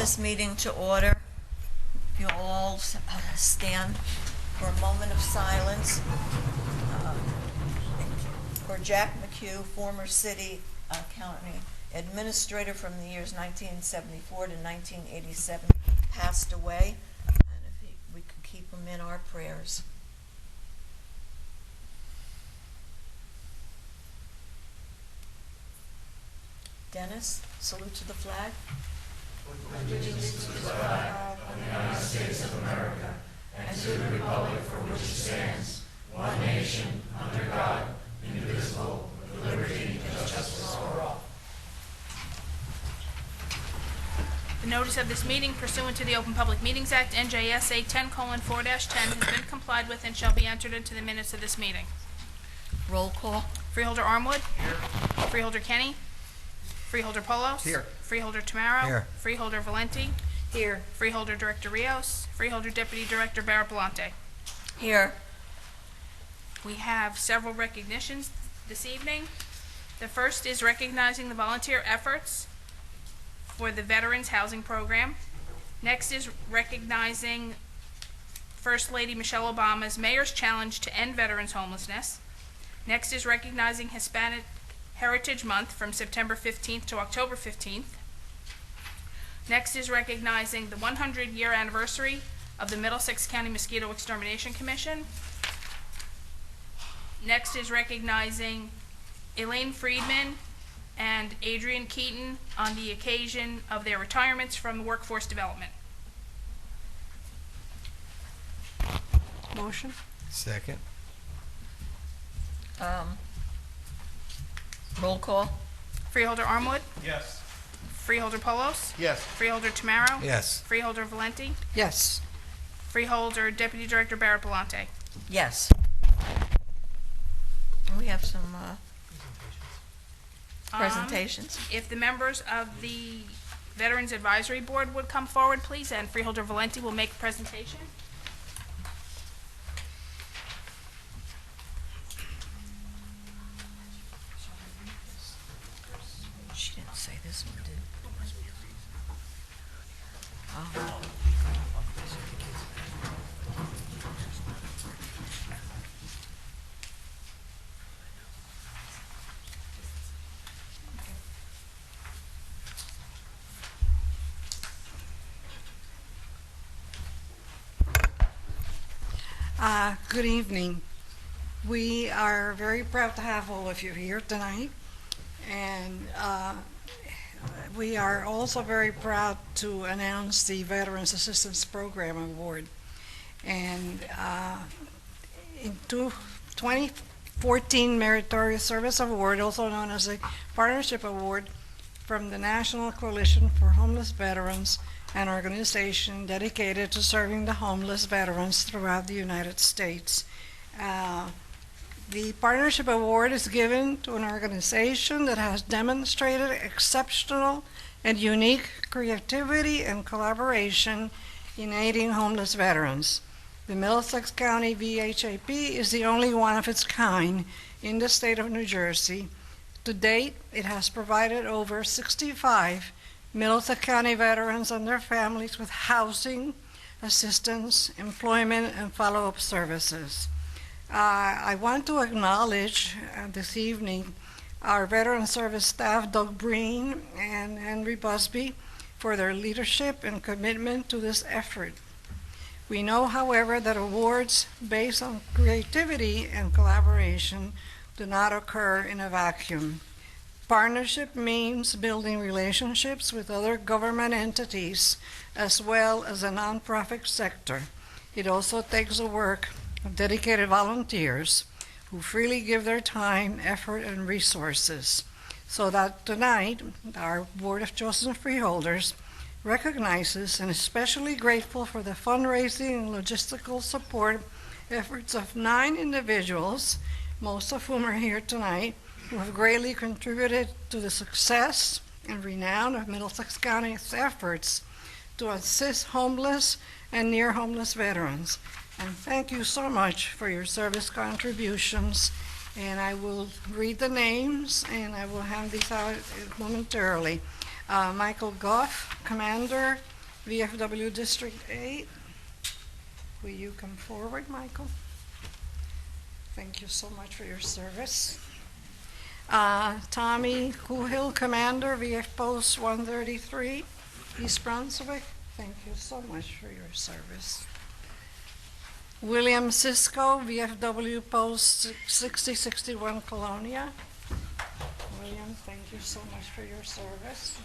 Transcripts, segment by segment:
this meeting to order. If you'll all stand for a moment of silence for Jack McHugh, former city county administrator from the years 1974 to 1987, passed away, and if we could keep him in our prayers. Dennis, salute to the flag. Allegiance to the flag of the United States of America and to the republic for which it stands, one nation, under God, indivisible, with liberty and justice for all. The notice of this meeting pursuant to the Open Public Meetings Act, NJSA 10:4-10, has been complied with and shall be entered into the minutes of this meeting. Roll call. Freeholder Armwood. Here. Freeholder Kenny. Freeholder Polos. Here. Freeholder Tamaro. Here. Freeholder Valenti. Here. Freeholder Director Rios. Freeholder Deputy Director Barapalante. Here. We have several recognitions this evening. The first is recognizing the volunteer efforts for the Veterans Housing Program. Next is recognizing First Lady Michelle Obama's Mayor's Challenge to End Veterans Homelessness. Next is recognizing Hispanic Heritage Month from September 15th to October 15th. Next is recognizing the 100-year anniversary of the Middlesex County Mosquito Extermination Commission. Next is recognizing Elaine Friedman and Adrian Keaton on the occasion of their retirements from workforce development. Motion. Second. Roll call. Freeholder Armwood. Yes. Freeholder Polos. Yes. Freeholder Tamaro. Yes. Freeholder Valenti. Yes. Freeholder Deputy Director Barapalante. Yes. We have some presentations. If the members of the Veterans Advisory Board would come forward, please, and Freeholder Valenti will make a presentation. She didn't say this one, did Good evening. We are very proud to have all of you here tonight, and we are also very proud to announce the Veterans Assistance Program Award. And in 2014 Meritorious Service Award, also known as a Partnership Award from the National Coalition for Homeless Veterans, an organization dedicated to serving the homeless veterans throughout the United States. The Partnership Award is given to an organization that has demonstrated exceptional and unique creativity and collaboration in aiding homeless veterans. The Middlesex County VHAP is the only one of its kind in the state of New Jersey. To date, it has provided over 65 Middlesex County veterans and their families with housing, assistance, employment, and follow-up services. I want to acknowledge this evening our veteran service staff, Doug Breen and Henry Busby, for their leadership and commitment to this effort. We know, however, that awards based on creativity and collaboration do not occur in a vacuum. Partnership means building relationships with other government entities as well as the nonprofit sector. It also takes the work of dedicated volunteers who freely give their time, effort, and resources. So that tonight, our Board of Chosen Freeholders recognizes and is especially grateful for the fundraising and logistical support efforts of 9 individuals, most of whom are here tonight, who have greatly contributed to the success and renown of Middlesex County's efforts to assist homeless and near homeless veterans. And thank you so much for your service contributions. And I will read the names and I will hand these out momentarily. Michael Goff, Commander, VFW District 8. Will you come forward, Michael? Thank you so much for your service. Tommy Kuhil, Commander, VF Post 133, East Brunswick. Thank you so much for your service. William Cisco, VFW Post 6061, Colonia. William, thank you so much for your service.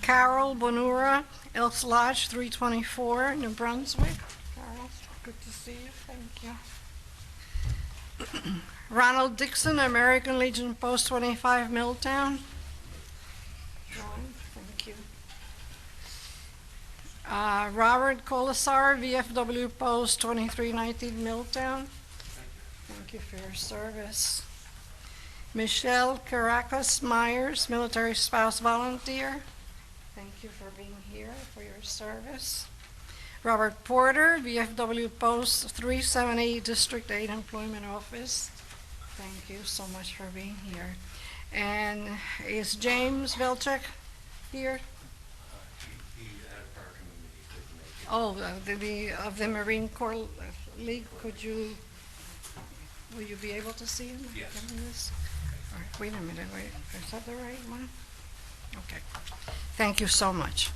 Carol Bonura, Elks Lodge 324, New Brunswick. Carol, good to see you. Thank you. Ronald Dixon, American Legion Post 25, Milltown. Ron, thank you. Robert Colasar, VFW Post 2319, Milltown. Thank you for your service. Michelle Caracas Myers, Military Spouse Volunteer. Thank you for being here, for your service. Robert Porter, VFW Post 378, District 8 Employment Office. Thank you so much for being here. And is James Velchek here? He had a prior commitment, he couldn't make it. Oh, of the Marine Corps League, will you be able to see him? Yes. Give me this. All right, wait a minute, is that the right one? Okay, thank you so much.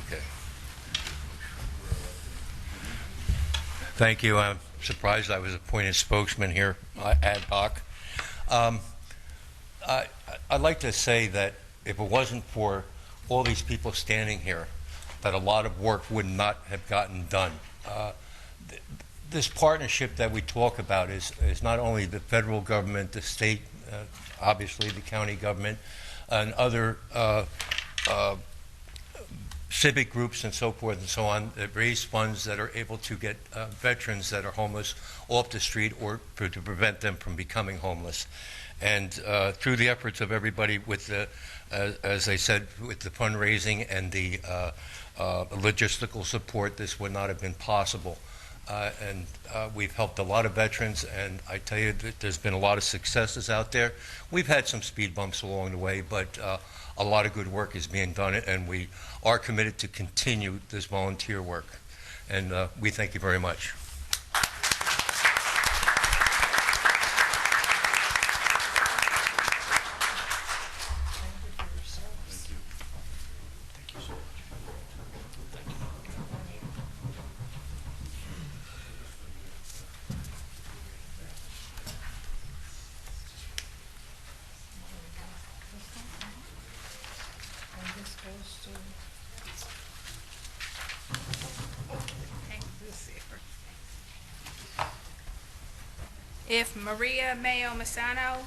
Okay. Thank you. I'm surprised I was appointed spokesman here ad hoc. I'd like to say that if it wasn't for all these people standing here, that a lot of work would not have gotten done. This partnership that we talk about is not only the federal government, the state, obviously the county government, and other civic groups and so forth and so on that raise funds that are able to get veterans that are homeless off the street or to prevent them from becoming homeless. And through the efforts of everybody with the, as I said, with the fundraising and the logistical support, this would not have been possible. And we've helped a lot of veterans, and I tell you that there's been a lot of successes out there. We've had some speed bumps along the way, but a lot of good work is being done, and we are committed to continue this volunteer work. And we thank you very much. If Maria Mayo Masano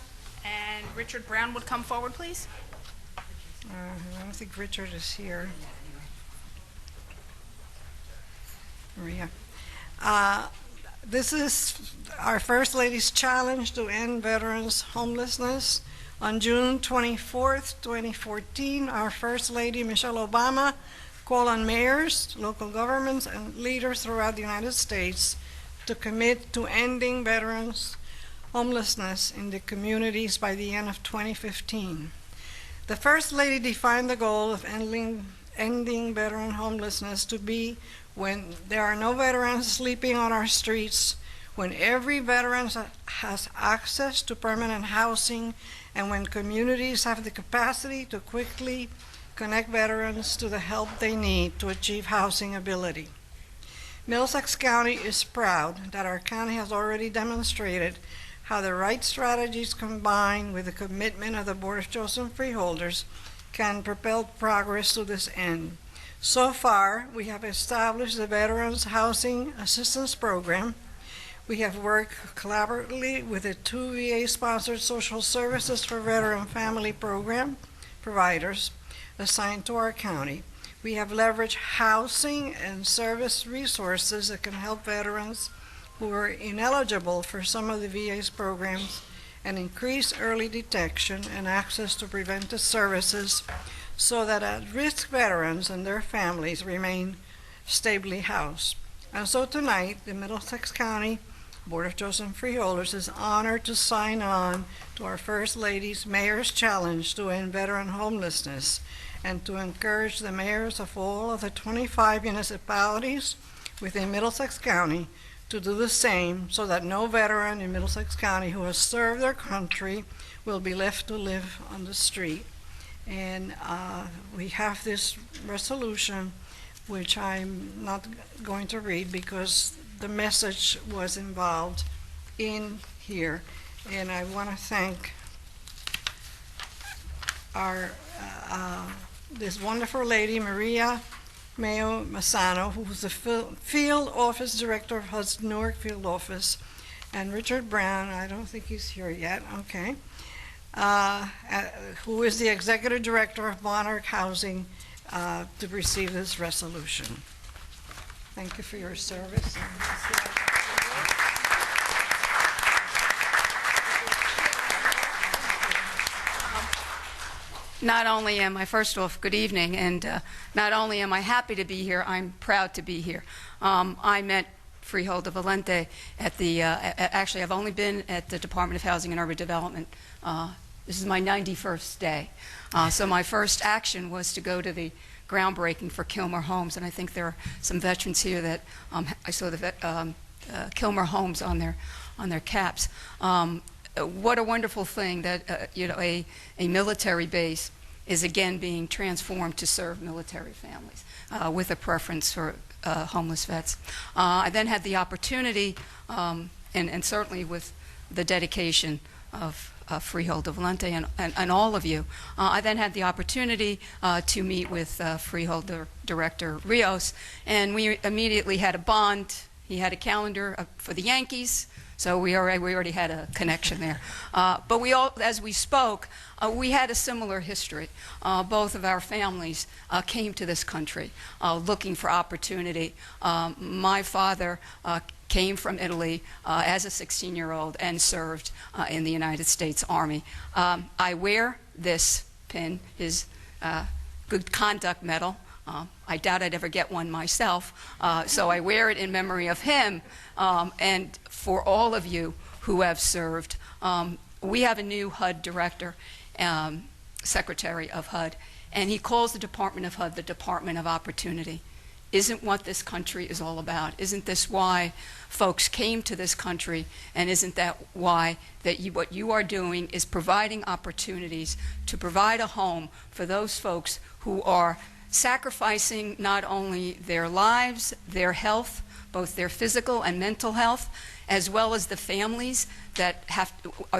and Richard Brown would come forward, please. I don't think Richard is here. Maria. This is our First Lady's Challenge to End Veterans Homelessness. On June 24th, 2014, our First Lady, Michelle Obama, called on mayors, local governments, and leaders throughout the United States to commit to ending veterans' homelessness in the communities by the end of 2015. The First Lady defined the goal of ending veteran homelessness to be when there are no veterans sleeping on our streets, when every veteran has access to permanent housing, and when communities have the capacity to quickly connect veterans to the help they need to achieve housing ability. Middlesex County is proud that our county has already demonstrated how the right strategies combined with the commitment of the Board of Chosen Freeholders can propel progress to this end. So far, we have established the Veterans Housing Assistance Program. We have worked collaboratively with the 2 VA-sponsored social services for veteran family program providers assigned to our county. We have leveraged housing and service resources that can help veterans who are ineligible for some of the VA's programs and increase early detection and access to preventive services so that at-risk veterans and their families remain stably housed. And so tonight, the Middlesex County Board of Trustees and Freeholders is honored to sign on to our First Lady's Mayor's Challenge to End Veteran Homelessness and to encourage the mayors of all of the 25 municipalities within Middlesex County to do the same so that no veteran in Middlesex County who has served their country will be left to live on the street. And we have this resolution, which I'm not going to read because the message was involved in here. And I want to thank our this wonderful lady, Maria Mayo Massano, who's the field office director of HUD's Newark field office, and Richard Brown, I don't think he's here yet, okay, who is the executive director of Monarch Housing, to receive this resolution. Thank you for your service. Not only am I, first off, good evening, and not only am I happy to be here, I'm proud to be here. I met Freeholder Valente at the, actually I've only been at the Department of Housing and Urban Development. This is my 91st day. So my first action was to go to the groundbreaking for Kilmer Homes, and I think there are some veterans here that I saw the Kilmer Homes on their caps. What a wonderful thing that a military base is again being transformed to serve military families with a preference for homeless vets. I then had the opportunity, and certainly with the dedication of Freeholder Valente and all of you, I then had the opportunity to meet with Freeholder Director Rios, and we immediately had a bond. He had a calendar for the Yankees, so we already had a connection there. But we all, as we spoke, we had a similar history. Both of our families came to this country looking for opportunity. My father came from Italy as a 16-year-old and served in the United States Army. I wear this pin, his Good Conduct Medal. I doubt I'd ever get one myself, so I wear it in memory of him. And for all of you who have served, we have a new HUD director, secretary of HUD, and he calls the Department of HUD the Department of Opportunity. Isn't what this country is all about? Isn't this why folks came to this country? And isn't that why that what you are doing is providing opportunities to provide a home for those folks who are sacrificing not only their lives, their health, both their physical and mental health, as well as the families that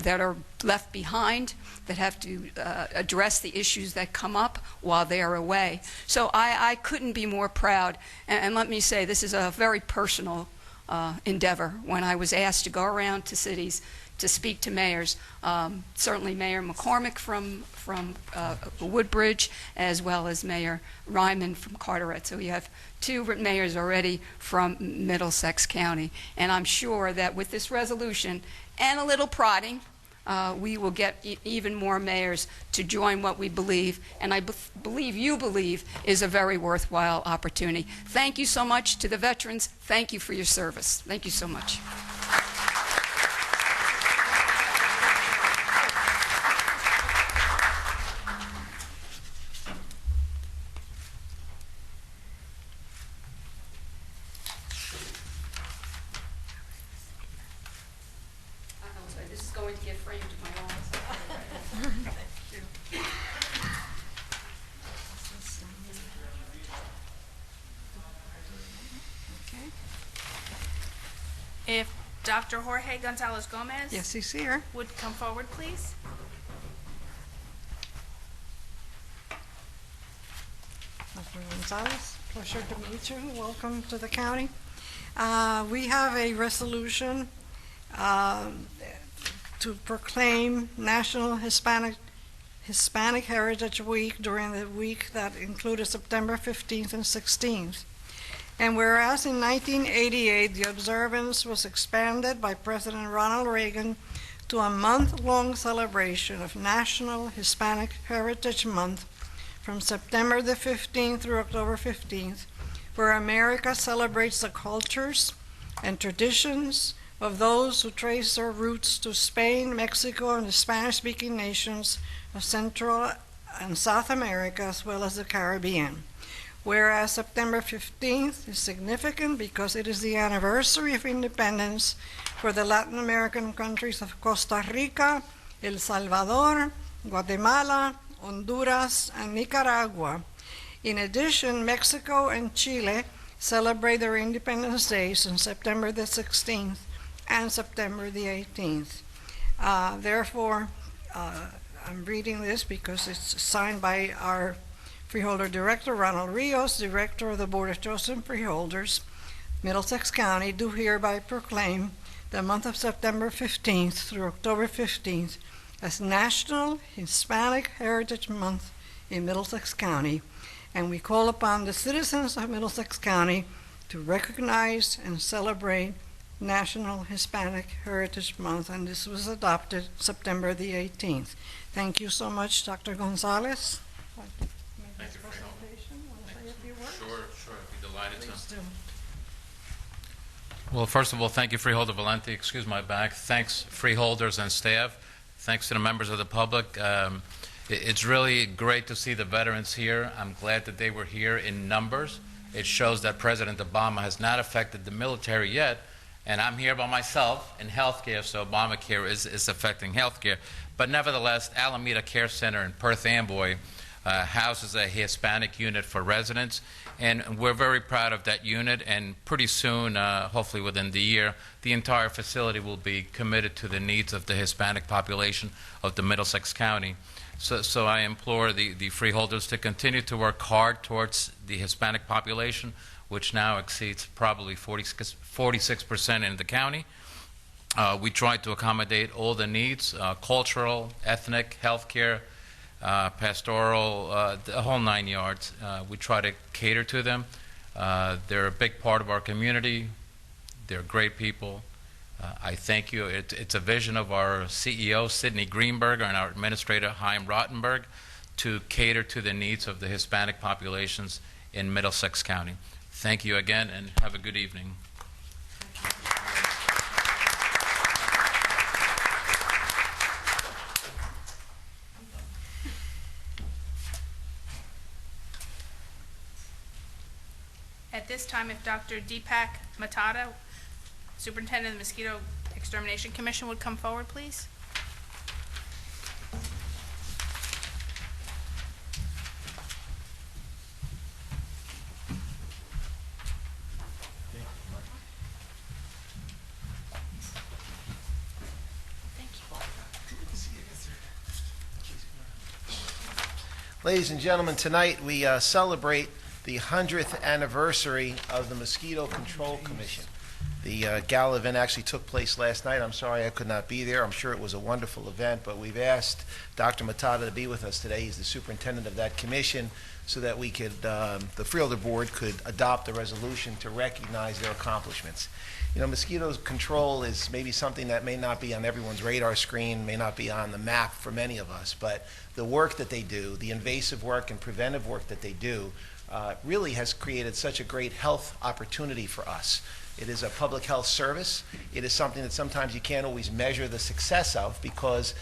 are left behind, that have to address the issues that come up while they are away. So I couldn't be more proud. And let me say, this is a very personal endeavor. When I was asked to go around to cities to speak to mayors, certainly Mayor McCormick from Woodbridge, as well as Mayor Ryman from Carteret. So you have two mayors already from Middlesex County. And I'm sure that with this resolution and a little prodding, we will get even more mayors to join what we believe, and I believe you believe, is a very worthwhile opportunity. Thank you so much to the veterans. Thank you for your service. Thank you so much. This is going to get framed in my office. Okay. If Dr. Jorge Gonzalez Gomez Yes, he's here. would come forward, please. Dr. Gonzalez, pleasure to meet you. Welcome to the county. We have a resolution to proclaim National Hispanic Hispanic Heritage Week during the week that included September 15th and 16th. And whereas in 1988 the observance was expanded by President Ronald Reagan to a month-long celebration of National Hispanic Heritage Month from September the 15th through October 15th, where America celebrates the cultures and traditions of those who trace their roots to Spain, Mexico, and the Spanish-speaking nations of Central and South America, as well as the Caribbean. Whereas September 15th is significant because it is the anniversary of independence for the Latin American countries of Costa Rica, El Salvador, Guatemala, Honduras, and Nicaragua. In addition, Mexico and Chile celebrate their Independence Days on September the 16th and September the 18th. Therefore, I'm reading this because it's signed by our Freeholder Director, Ronald Rios, Director of the Board of Chosen Freeholders, Middlesex County, do hereby proclaim the month of September 15th through October 15th as National Hispanic Heritage Month in Middlesex County, and we call upon the citizens of Middlesex County to recognize and celebrate National Hispanic Heritage Month, and this was adopted September the 18th. Thank you so much, Dr. Gonzalez. Thank you, Freeholder. Sure, I'd be delighted to. Please do. Well, first of all, thank you, Freeholder Valenti. Excuse my back. Thanks, Freeholders and staff. Thanks to the members of the public. It's really great to see the veterans here. I'm glad that they were here in numbers. It shows that President Obama has not affected the military yet, and I'm here by myself in healthcare, so Obamacare is affecting healthcare. But nevertheless, Alameda Care Center in Perth Amboy houses a Hispanic unit for residents, and we're very proud of that unit, and pretty soon, hopefully within the year, the entire facility will be committed to the needs of the Hispanic population of the Middlesex County. So I implore the freeholders to continue to work hard towards the Hispanic population, which now exceeds probably 46% in the county. We try to accommodate all the needs, cultural, ethnic, healthcare, pastoral, the whole 9 yards. We try to cater to them. They're a big part of our community. They're great people. I thank you. It's a vision of our CEO, Sidney Greenberg, and our administrator, Chaim Rottenberg, to cater to the needs of the Hispanic populations in Middlesex County. Thank you again, and have a good evening. At this time, if Dr. Deepak Matata, Superintendent of the Mosquito Extermination Commission, would come forward, please. Thank you. Ladies and gentlemen, tonight we celebrate the 100th anniversary of the Mosquito Control Commission. The gala event actually took place last night. I'm sorry I could not be there. I'm sure it was a wonderful event, but we've asked Dr. Matata to be with us today. He's the superintendent of that commission, so that we could, the Freeholder Board could adopt a resolution to recognize their accomplishments. You know, mosquito control is maybe something that may not be on everyone's radar screen, may not be on the map for many of us, but the work that they do, the invasive work and preventive work that they do, really has created such a great health opportunity for us. It is a public health service. It is something that sometimes you can't always measure the success of, because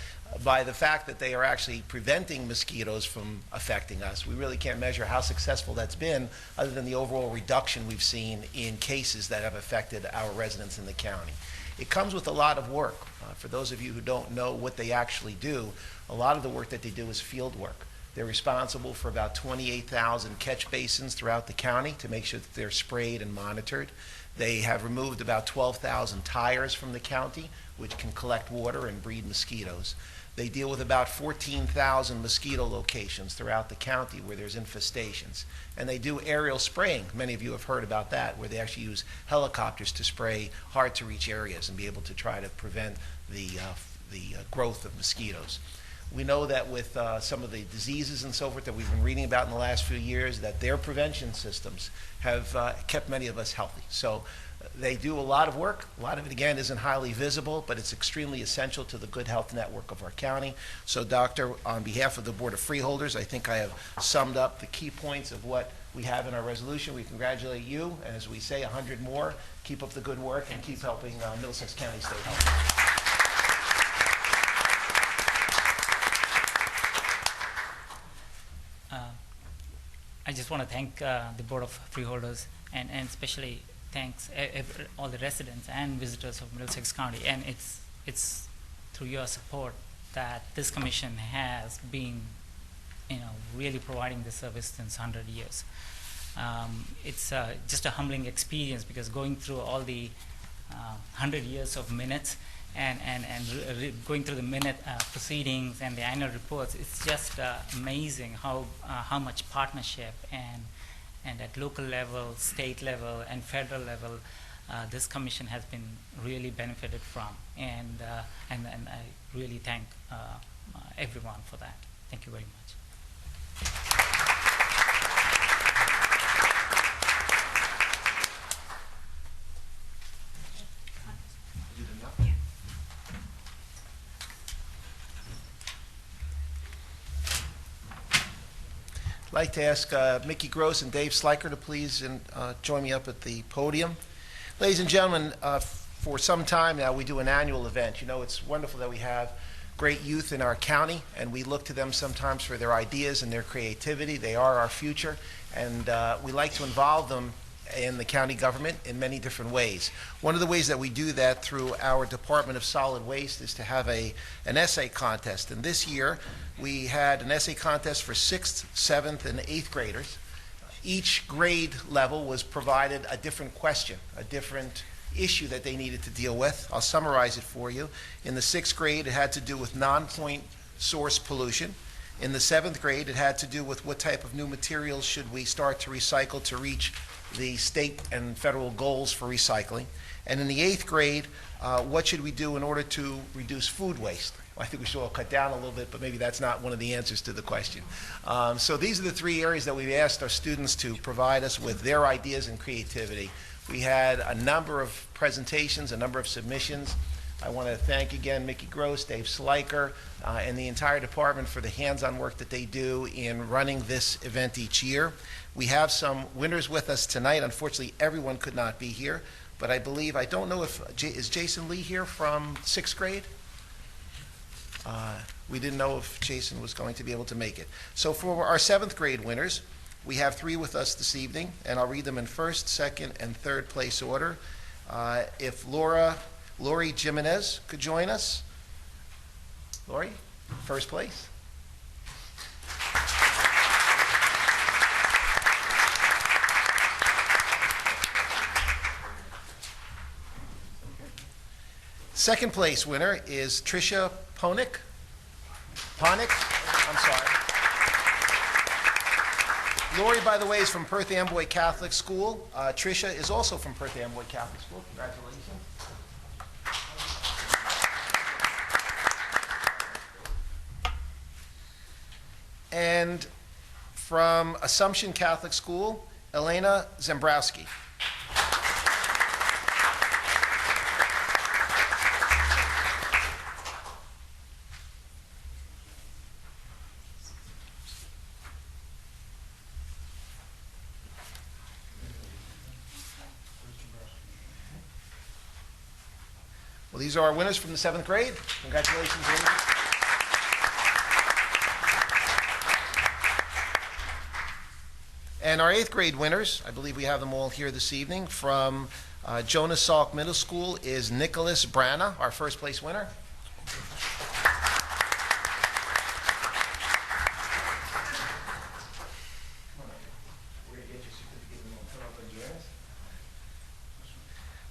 by the fact that they are actually preventing mosquitoes from affecting us, we really can't measure how successful that's been, other than the overall reduction we've seen in cases that have affected our residents in the county. It comes with a lot of work. For those of you who don't know what they actually do, a lot of the work that they do is field work. They're responsible for about 28,000 catch basins throughout the county to make sure that they're sprayed and monitored. They have removed about 12,000 tires from the county, which can collect water and breed mosquitoes. They deal with about 14,000 mosquito locations throughout the county where there's infestations. And they do aerial spraying. Many of you have heard about that, where they actually use helicopters to spray hard-to-reach areas and be able to try to prevent the growth of mosquitoes. We know that with some of the diseases and so forth that we've been reading about in the last few years, that their prevention systems have kept many of us healthy. So they do a lot of work. A lot of it, again, isn't highly visible, but it's extremely essential to the good health network of our county. So, Doctor, on behalf of the Board of Freeholders, I think I have summed up the key points of what we have in our resolution. We congratulate you, and as we say, 100 more. Keep up the good work and keep helping Middlesex County stay healthy. I just want to thank the Board of Freeholders and especially thanks all the residents and visitors of Middlesex County. And it's through your support that this commission has been, really providing this service since 100 years. It's just a humbling experience because going through all the 100 years of minutes and going through the minute proceedings and the annual reports, it's just amazing how much partnership and at local level, state level, and federal level, this commission has been really benefited from, and I really thank everyone for that. Thank you very much. I'd like to ask Mickey Gross and Dave Sliker to please join me up at the podium. Ladies and gentlemen, for some time now we do an annual event. It's wonderful that we have great youth in our county, and we look to them sometimes for their ideas and their creativity. They are our future, and we like to involve them in the county government in many different ways. One of the ways that we do that through our Department of Solid Waste is to have an essay contest. And this year, we had an essay contest for 6th, 7th, and 8th graders. Each grade level was provided a different question, a different issue that they needed to deal with. I'll summarize it for you. In the 6th grade, it had to do with non-point source pollution. In the 7th grade, it had to do with what type of new materials should we start to recycle to reach the state and federal goals for recycling. And in the 8th grade, what should we do in order to reduce food waste? Well, I think we should all cut down a little bit, but maybe that's not one of the answers to the question. So these are the 3 areas that we've asked our students to provide us with their ideas and creativity. We had a number of presentations, a number of submissions. I want to thank again Mickey Gross, Dave Sliker, and the entire department for the hands-on work that they do in running this event each year. We have some winners with us tonight. Unfortunately, everyone could not be here, but I don't know if, is Jason Lee here from 6th grade? We didn't know if Jason was going to be able to make it. So for our 7th grade winners, we have 3 with us this evening, and I'll read them in 1st, 2nd, and 3rd place order. If Lori Jimenez could join us. Lori, 1st place. Second place winner is Tricia Ponick. I'm sorry. Lori, by the way, is from Perth Amboy Catholic School. Tricia is also from Perth Amboy Catholic School. Congratulations. And from Assumption Catholic School, Elena Zembrowski. Well, these are our winners from the 7th grade. Congratulations, ladies. And our 8th grade winners, I believe we have them all here this evening, from Jonas Salk Middle School is Nicholas Brana, our 1st place winner.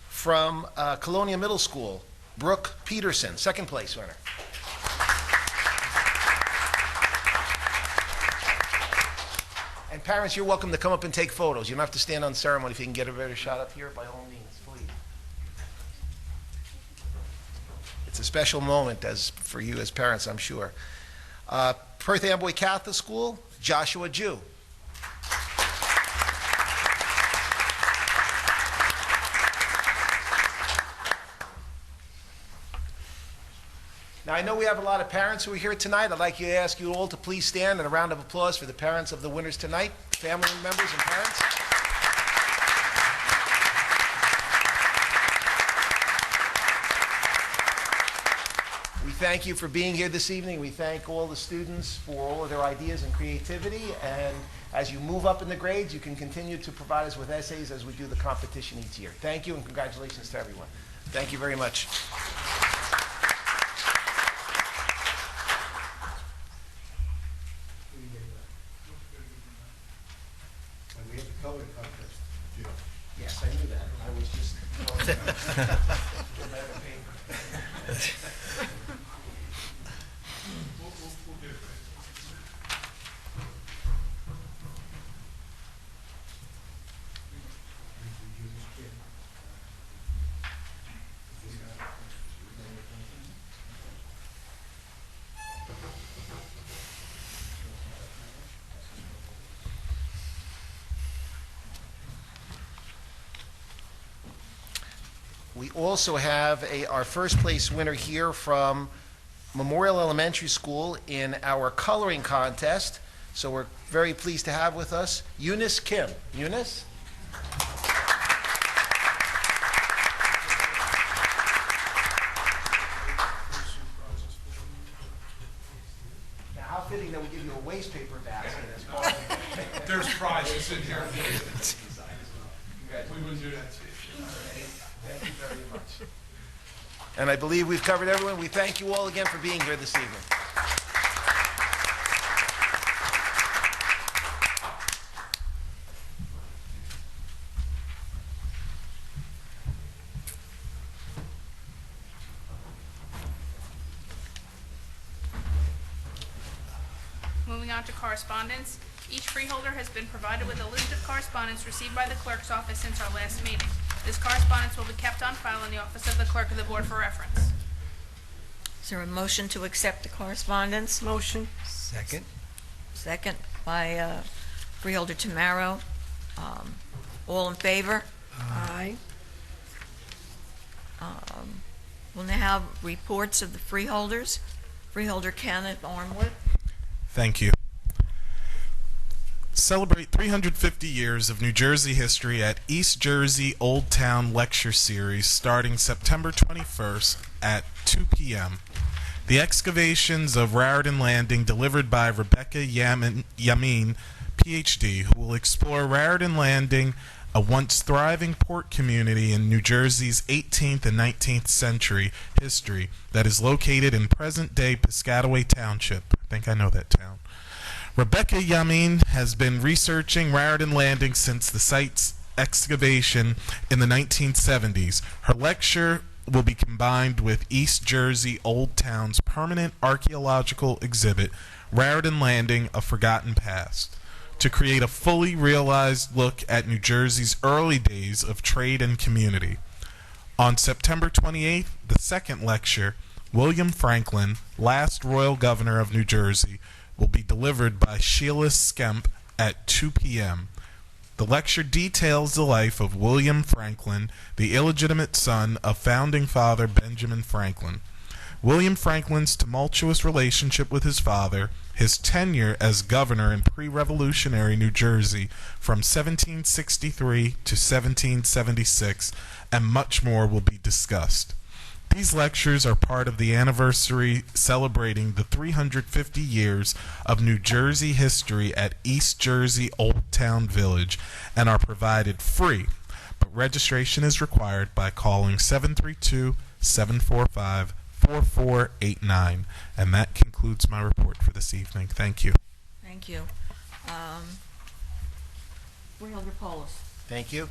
From Colonia Middle School, Brooke Peterson, 2nd place winner. And parents, you're welcome to come up and take photos. You don't have to stand on ceremony. If you can get a better shot up here, by all means, please. It's a special moment for you as parents, I'm sure. Perth Amboy Catholic School, Joshua Jew. Now, I know we have a lot of parents who are here tonight. I'd like to ask you all to please stand and a round of applause for the parents of the winners tonight, family members and parents. We thank you for being here this evening. We thank all the students for all of their ideas and creativity. And as you move up in the grades, you can continue to provide us with essays as we do the competition each year. Thank you and congratulations to everyone. Thank you very much. Yes, I knew that. I was just... We also have our first place winner here from Memorial Elementary School in our coloring contest. So we're very pleased to have with us Eunice Kim. Eunice? Now, how fitting that we give you a waste paper basket as part of it. There's prizes in here. We would do that too. Thank you very much. And I believe we've covered everyone. We thank you all again for being here this evening. Moving on to correspondence. Each freeholder has been provided with a list of correspondence received by the clerk's office since our last meeting. This correspondence will be kept on file in the office of the clerk of the board for reference. Is there a motion to accept the correspondence? Motion. Second. Second by Freeholder Tamaro. All in favor? Aye. We'll now have reports of the freeholders. Freeholder Kenneth Armwood. Thank you. Celebrate 350 years of New Jersey history at East Jersey Old Town Lecture Series starting September 21st at 2 p.m. The excavations of Raritan Landing delivered by Rebecca Yamin, Ph.D., who will explore Raritan Landing, a once thriving port community in New Jersey's 18th and 19th century history that is located in present-day Piscataway Township. I think I know that town. Rebecca Yamin has been researching Raritan Landing since the site's excavation in the 1970s. Her lecture will be combined with East Jersey Old Town's permanent archaeological exhibit, Raritan Landing, A Forgotten Past, to create a fully realized look at New Jersey's early days of trade and community. On September 28th, the second lecture, William Franklin, last Royal Governor of New Jersey, will be delivered by Sheila Skemp at 2 p.m. The lecture details the life of William Franklin, the illegitimate son of founding father Benjamin Franklin. William Franklin's tumultuous relationship with his father, his tenure as governor in pre-revolutionary New Jersey from 1763 to 1776, and much more will be discussed. These lectures are part of the anniversary celebrating the 350 years of New Jersey history at East Jersey Old Town Village and are provided free, but registration is required by calling 732-745-4489. And that concludes my report for this evening. Thank you. Thank you. Freeholder Polis. Thank you.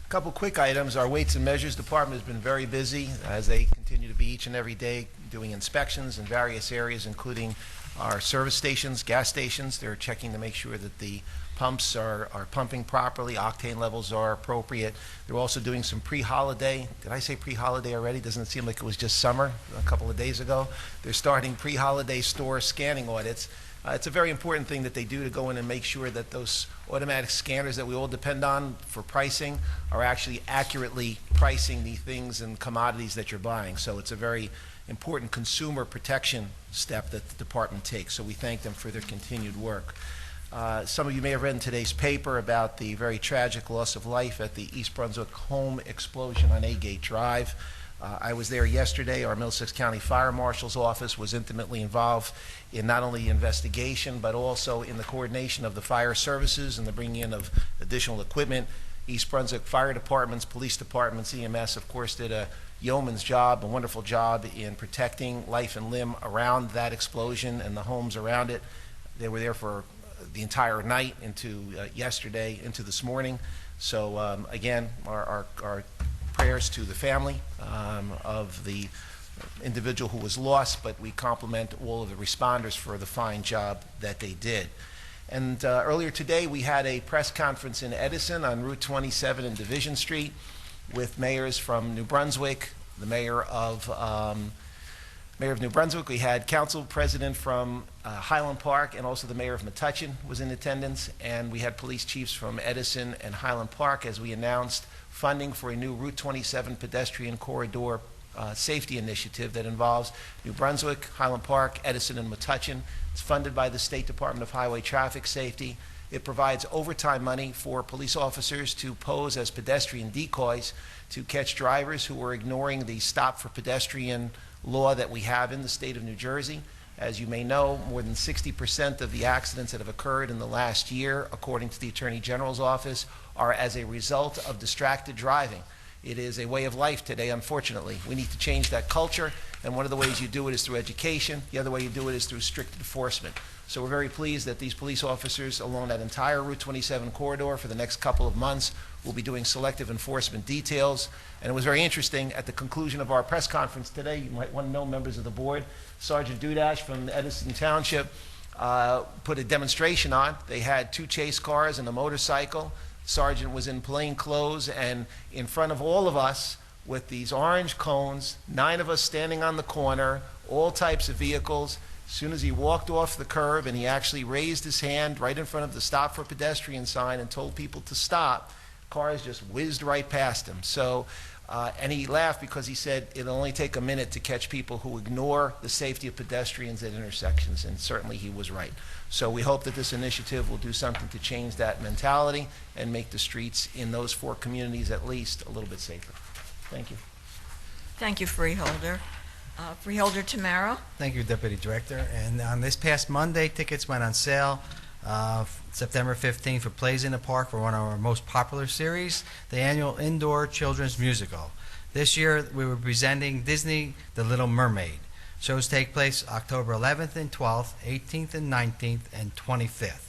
A couple quick items. Our Weights and Measures Department has been very busy, as they continue to be each and every day, doing inspections in various areas, including our service stations, gas stations. They're checking to make sure that the pumps are pumping properly, octane levels are appropriate. They're also doing some pre-holiday. Did I say pre-holiday already? Doesn't it seem like it was just summer a couple of days ago? They're starting pre-holiday store scanning audits. It's a very important thing that they do to go in and make sure that those automatic scanners that we all depend on for pricing are actually accurately pricing the things and commodities that you're buying. So it's a very important consumer protection step that the department takes. So we thank them for their continued work. Some of you may have read in today's paper about the very tragic loss of life at the East Brunswick home explosion on A-Gate Drive. I was there yesterday. Our Middlesex County Fire Marshal's office was intimately involved in not only the investigation, but also in the coordination of the fire services and the bringing in of additional equipment. East Brunswick Fire Departments, police departments, EMS, of course, did a yeoman's job, a wonderful job in protecting life and limb around that explosion and the homes around it. They were there for the entire night into yesterday, into this morning. So again, our prayers to the family of the individual who was lost, but we compliment all of the responders for the fine job that they did. And earlier today, we had a press conference in Edison on Route 27 and Division Street with mayors from New Brunswick, the mayor of New Brunswick. We had council president from Highland Park, and also the mayor of Metuchen was in attendance, and we had police chiefs from Edison and Highland Park as we announced funding for a new Route 27 pedestrian corridor safety initiative that involves New Brunswick, Highland Park, Edison, and Metuchen. It's funded by the State Department of Highway Traffic Safety. It provides overtime money for police officers to pose as pedestrian decoys to catch drivers who are ignoring the stop for pedestrian law that we have in the state of New Jersey. As you may know, more than 60% of the accidents that have occurred in the last year, according to the Attorney General's office, are as a result of distracted driving. It is a way of life today, unfortunately. We need to change that culture, and one of the ways you do it is through education. The other way you do it is through strict enforcement. So we're very pleased that these police officers along that entire Route 27 corridor for the next couple of months will be doing selective enforcement details. And it was very interesting, at the conclusion of our press conference today, you might want to know, members of the board, Sergeant Dudash from Edison Township put a demonstration on. They had 2 chase cars and a motorcycle. Sergeant was in plain clothes, and in front of all of us with these orange cones, 9 of us standing on the corner, all types of vehicles. As soon as he walked off the curb and he actually raised his hand right in front of the stop for pedestrian sign and told people to stop, cars just whizzed right past him. So, and he laughed because he said it'll only take a minute to catch people who ignore the safety of pedestrians at intersections, and certainly he was right. So we hope that this initiative will do something to change that mentality and make the streets in those 4 communities at least a little bit safer. Thank you. Thank you, Freeholder. Freeholder Tamara. Thank you, Deputy Director. And on this past Monday, tickets went on sale September 15th for Plays in the Park for one of our most popular series, the annual indoor children's musical. This year, we were presenting Disney The Little Mermaid. Shows take place October 11th and 12th, 18th and 19th, and 25th.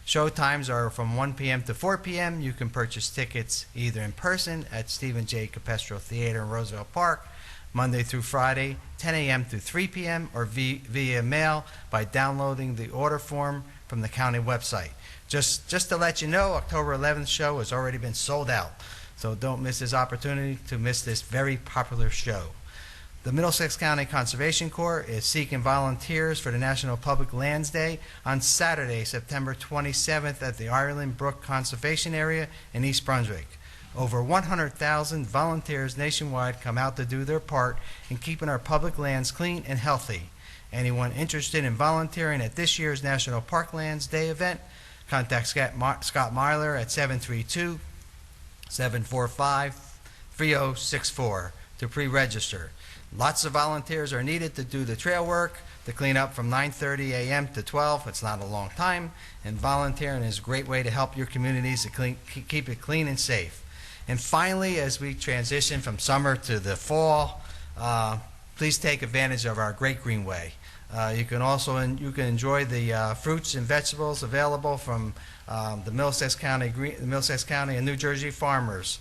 Show times are from 1 p.m. to 4 p.m. You can purchase tickets either in person at Stephen J. Capestro Theater in Roosevelt Park, Monday through Friday, 10 a.m. to 3 p.m., or via mail by downloading the order form from the county website. Just to let you know, October 11th show has already been sold out, so don't miss this opportunity to miss this very popular show. The Middlesex County Conservation Corps is seeking volunteers for the National Public Lands Day on Saturday, September 27th at the Ireland Brook Conservation Area in East Brunswick. Over 100,000 volunteers nationwide come out to do their part in keeping our public lands clean and healthy. Anyone interested in volunteering at this year's National Parklands Day event, contact Scott Myler at 732-745-3064 to pre-register. Lots of volunteers are needed to do the trail work, to clean up from 9:30 a.m. to 12. It's not a long time, and volunteering is a great way to help your communities to keep it clean and safe. And finally, as we transition from summer to the fall, please take advantage of our great greenway. You can enjoy the fruits and vegetables available from the Middlesex County and New Jersey farmers.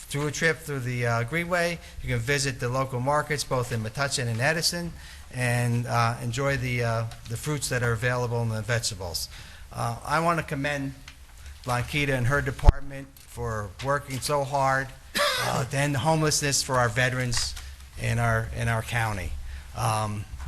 Through a trip through the Greenway, you can visit the local markets both in Metuchen and Edison and enjoy the fruits that are available and the vegetables. I want to commend Blanquita and her department for working so hard to end homelessness for our veterans in our county.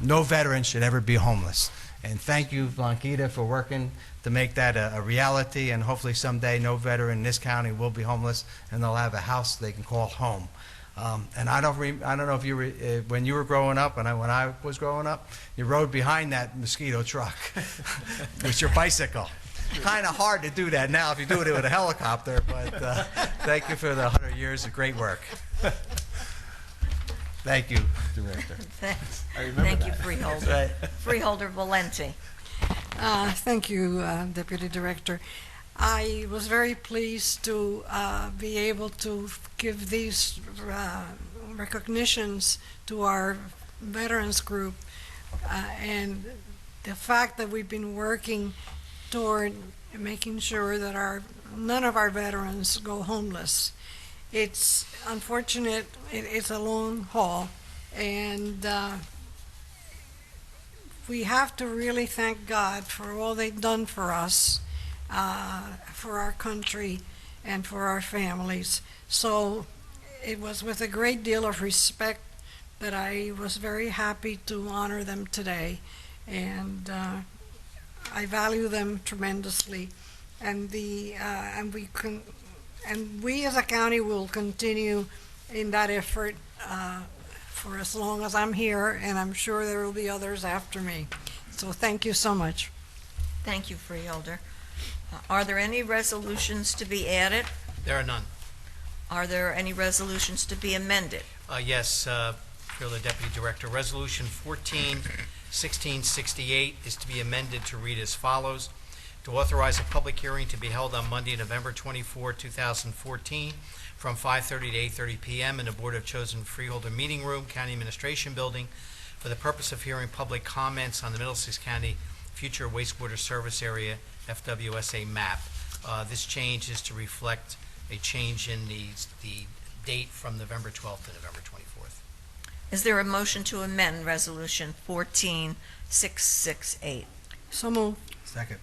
No veteran should ever be homeless. And thank you, Blanquita, for working to make that a reality, and hopefully someday no veteran in this county will be homeless and they'll have a house they can call home. And I don't know if you were, when you were growing up and when I was growing up, you rode behind that mosquito truck with your bicycle. Kind of hard to do that now if you do it with a helicopter, but thank you for the 100 years of great work. Thank you, Director. Thanks. I remember Thank that. you, Freeholder. Right. Freeholder Valenti. Thank you, Deputy Director. I was very pleased to be able to give these recognitions to our veterans group, and the fact that we've been working toward making sure that none of our veterans go homeless. It's unfortunate, it's a long haul, and we have to really thank God for all they've done for us, for our country, and for our families. So it was with a great deal of respect that I was very happy to honor them today, and I value them tremendously. And we as a county will continue in that effort for as long as I'm here, and I'm sure there will be others after me. So thank you so much. Thank you, Freeholder. Are there any resolutions to be added? There are none. Are there any resolutions to be amended? Yes, Field Deputy Director, Resolution 14-1668 is to be amended to read as follows: to authorize a public hearing to be held on Monday, November 24, 2014, from 5:30 to 8:30 p.m. in the Board of Chosen Freeholder Meeting Room, County Administration Building, for the purpose of hearing public comments on the Middlesex County Future Wastewater Service Area FWSA map. This change is to reflect a change in the date from November 12th to November 24th. Is there a motion to amend Resolution 14-668? So moved. Second.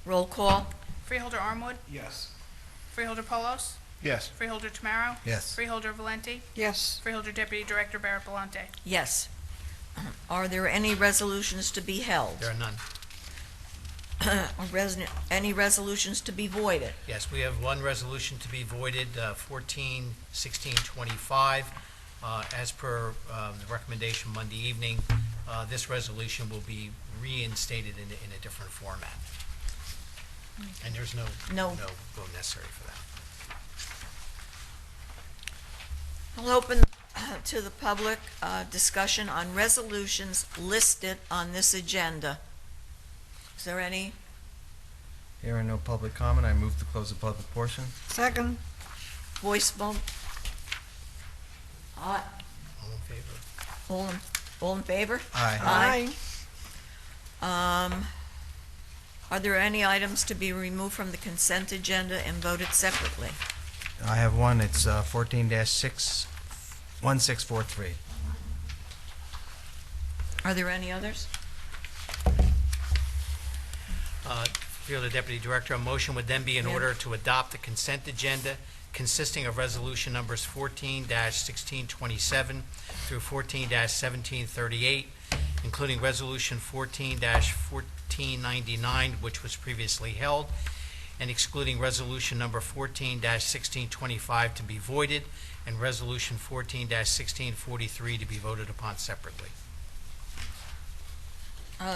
Roll call? Freeholder Armwood, Yes. Freeholder Polos, Yes. Freeholder Tamaro, Yes. Freeholder Valenti, Yes. Freeholder Deputy Director Barrett Belante. Yes. Are there any resolutions to be held? There are none. Any resolutions to be voided? Yes, we have one resolution to be voided, 14-1625. As per the recommendation Monday evening, this resolution will be reinstated in a different format. And there's no vote necessary for that. I'll open to the public discussion on resolutions listed on this agenda. Is there any? Hearing no public comment, I move to close the public portion. Second. Voice vote? All in favor? All in favor? Aye. Are there any items to be removed from the consent agenda and voted separately? I have one. It's 14-1643. Are there any others? Field Deputy Director, a motion would then be in order to adopt the consent agenda consisting of resolution numbers 14-1627 through 14-1738, including resolution 14-1499, which was previously held, and excluding resolution number 14-1625 to be voided, and resolution 14-1643 to be voted upon separately.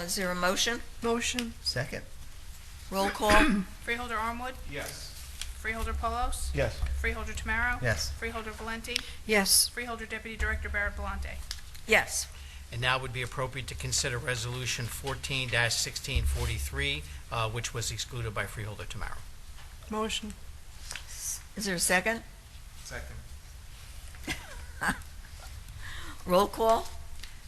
Is there a motion? Motion. Second. Roll call? Freeholder Armwood, Yes. Freeholder Polos, Yes. Freeholder Tamaro, Yes. Freeholder Valenti, Yes. Freeholder Deputy Director Barrett Belante. Yes. And now would be appropriate to consider resolution 14-1643, which was excluded by Freeholder Tamaro. Motion. Is there a second? Second. Roll call?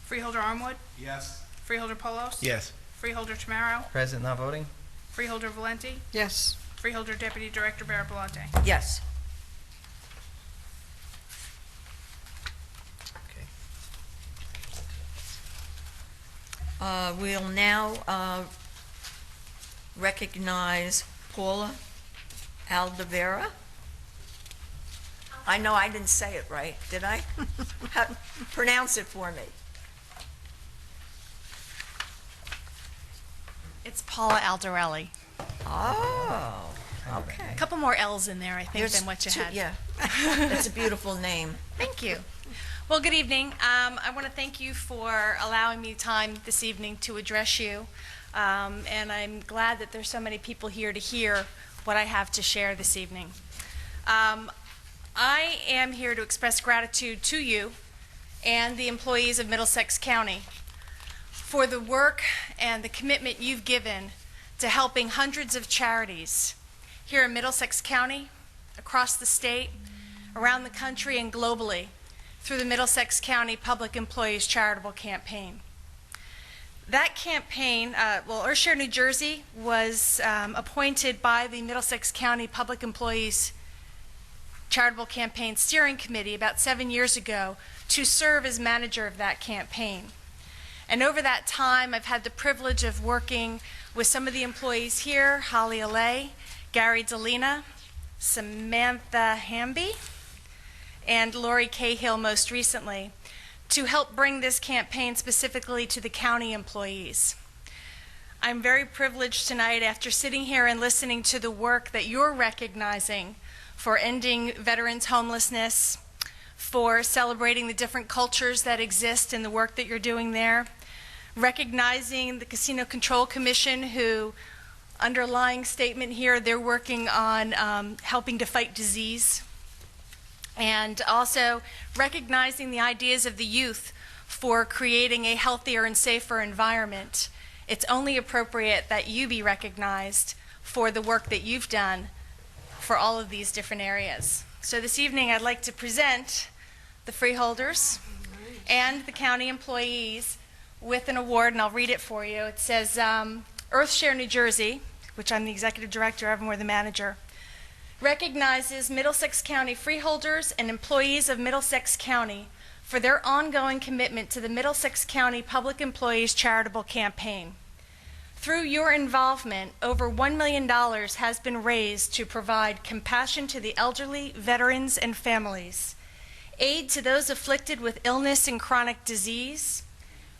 Freeholder Armwood, Yes. Freeholder Polos, Yes. Freeholder Tamaro, Present, not voting? Freeholder Valenti, Yes. Freeholder Deputy Director Barrett Belante. Yes. Okay. We'll now recognize Paula Aldavera. I know I didn't say it right, did I? Pronounce it for me. It's Paula Aldarelli. Oh, okay. A couple more L's in there, I think, than what you had. Yeah, that's a beautiful name. Thank you. Well, good evening. I want to thank you for allowing me time this evening to address you. And I'm glad that there's so many people here to hear what I have to share this evening. I am here to express gratitude to you and the employees of Middlesex County for the work and the commitment you've given to helping hundreds of charities here in Middlesex County, across the state, around the country, and globally through the Middlesex County Public Employees Charitable Campaign. That campaign, Earthshare New Jersey was appointed by the Middlesex County Public Employees Charitable Campaign Steering Committee about 7 years ago to serve as manager of that campaign. And over that time, I've had the privilege of working with some of the employees here, Holly Allay, Gary Delina, Samantha Hamby, and Lori Cahill most recently, to help bring this campaign specifically to the county employees. I'm very privileged tonight, after sitting here and listening to the work that you're recognizing for ending veterans' homelessness, for celebrating the different cultures that exist in the work that you're doing there, recognizing the Casino Control Commission, who, underlying statement here, they're working on helping to fight disease, and also recognizing the ideas of the youth for creating a healthier and safer environment. It's only appropriate that you be recognized for the work that you've done for all of these different areas. So this evening I'd like to present the Freeholders and the county employees with an award, and I'll read it for you. It says, Earthshare New Jersey, which I'm the executive director of and we're the manager, recognizes Middlesex County freeholders and employees of Middlesex County for their ongoing commitment to the Middlesex County Public Employees Charitable Campaign. Through your involvement, over $1 million has been raised to provide compassion to the elderly, veterans, and families, aid to those afflicted with illness and chronic disease,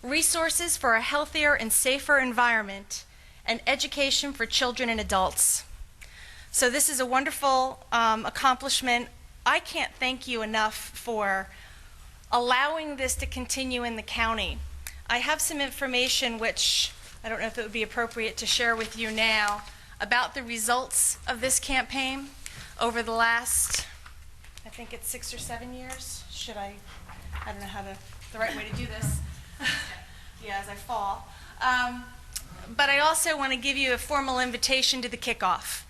resources for a healthier and safer environment, and education for children and adults. So this is a wonderful accomplishment. I can't thank you enough for allowing this to continue in the county. I have some information which I don't know if it would be appropriate to share with you now about the results of this campaign over the last, I think it's 6 or 7 years. I don't know the right way to do this. Yeah, as I fall. But I also want to give you a formal invitation to the kickoff,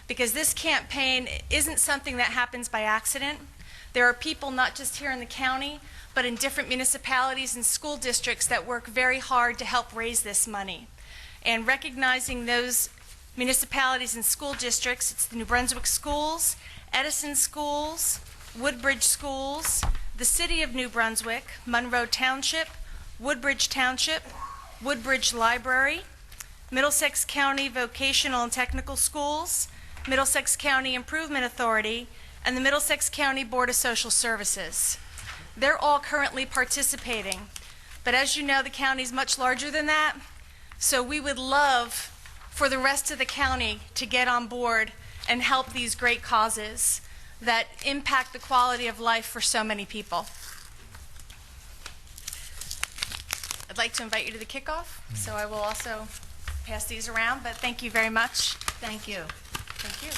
because this campaign isn't something that happens by accident. There are people not just here in the county, but in different municipalities and school districts that work very hard to help raise this money. And recognizing those municipalities and school districts, it's the New Brunswick schools, Edison schools, Woodbridge schools, the city of New Brunswick, Monroe Township, Woodbridge Township, Woodbridge Library, Middlesex County Vocational and Technical Schools, Middlesex County Improvement Authority, and the Middlesex County Board of Social Services. They're all currently participating, but as you know, the county's much larger than that, so we would love for the rest of the county to get on board and help these great causes that impact the quality of life for so many people. I'd like to invite you to the kickoff, so I will also pass these around, but thank you very much. Thank you. Thank you.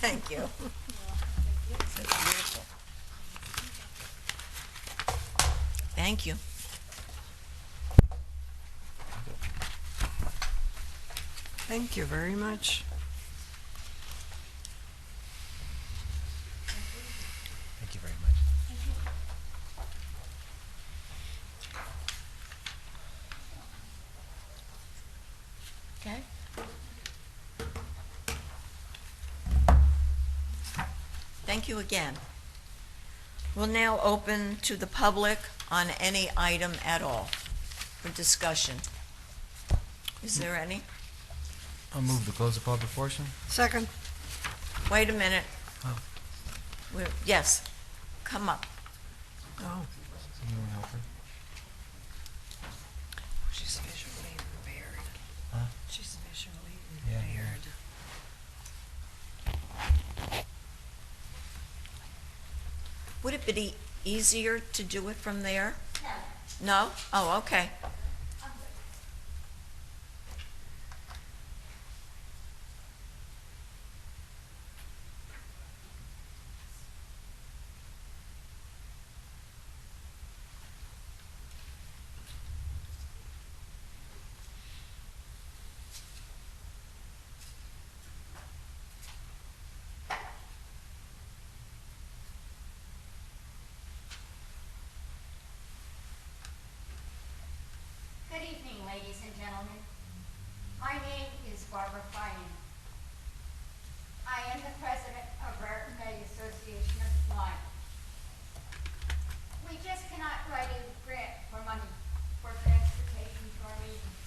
Thank you. That's beautiful. Thank you. Thank you very much. Thank you very much. Okay. Thank you again. We'll now open to the public on any item at all for discussion. Is there any? I'll move to close the public portion. Second. Wait a minute. Oh. Yes, come up. Oh. You wanna help her? She's visually impaired. Huh? She's visually Yeah. impaired. Would it be easier to do it from there? No. No? Oh, okay. Good evening, ladies and gentlemen. My name is Barbara Fine. I am the president of Raritan Bay Association of the Blind. We just cannot write a grant for money for transportation to our meetings,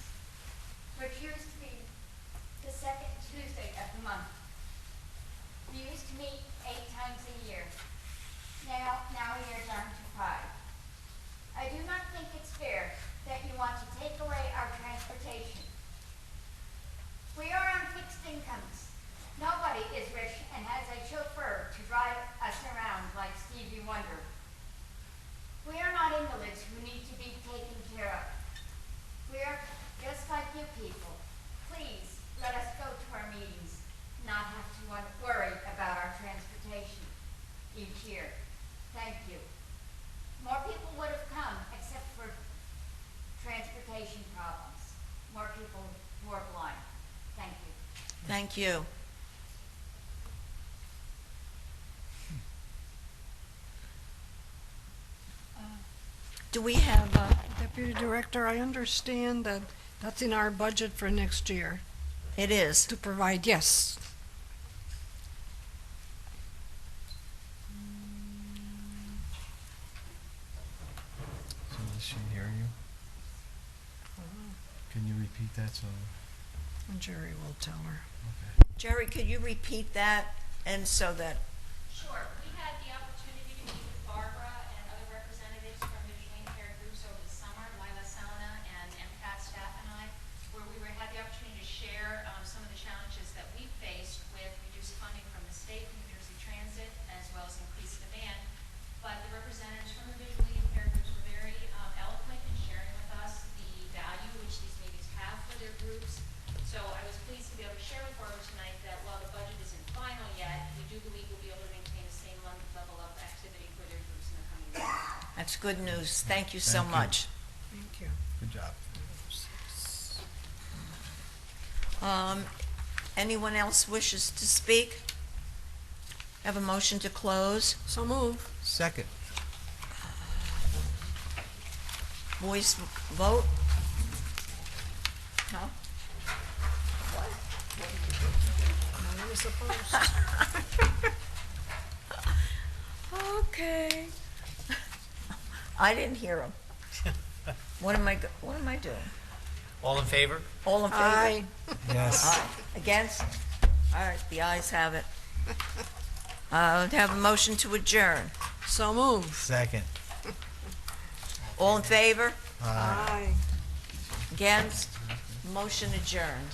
which used to be the second Tuesday of the month. We used to meet 8 times a year. Now we are down to 5. I do not think it's fair that you want to take away our transportation. We are on fixed incomes. Nobody is rich and has a chauffeur to drive us around like Stevie Wonder. We are not invalids who need to be taken care of. We are just like you people. Please let us go to our meetings, not have to worry about our transportation each year. Thank you. More people would have come except for transportation problems. More people who are blind. Thank you. Thank you. Do we have, Deputy Director, I understand that that's in our budget for next year it is. to provide, yes. So does she hear you? Can you repeat that so? And Jerry will tell her. Okay. Jerry, could you repeat that and so that, Sure. We had the opportunity to meet with Barbara and other representatives from the Vision Care groups over the summer, Lila Selena and MCAT staff and I, where we had the opportunity to share some of the challenges that we faced with reduced funding from the state, New Jersey Transit, as well as increased demand. But the representatives from the visually impaired groups were very eloquent in sharing with us the value which these meetings have for their groups. So I was pleased to be able to share with Barbara tonight that while the budget isn't final yet, we do believe we'll be able to maintain the same level of activity for their groups in the coming years. that's good news. Thank you so Thank you. much. Thank you. Good job. Anyone else wishes to speak? Have a motion to close? So move. Second. Voice vote? No? What is supposed? Okay. I didn't hear him. What am I doing? All in favor? All in favor? Aye. Yes. Aye. Against? All right, the ayes have it. Have a motion to adjourn. So move. Second. All in favor? Aye. Against? Motion adjourned.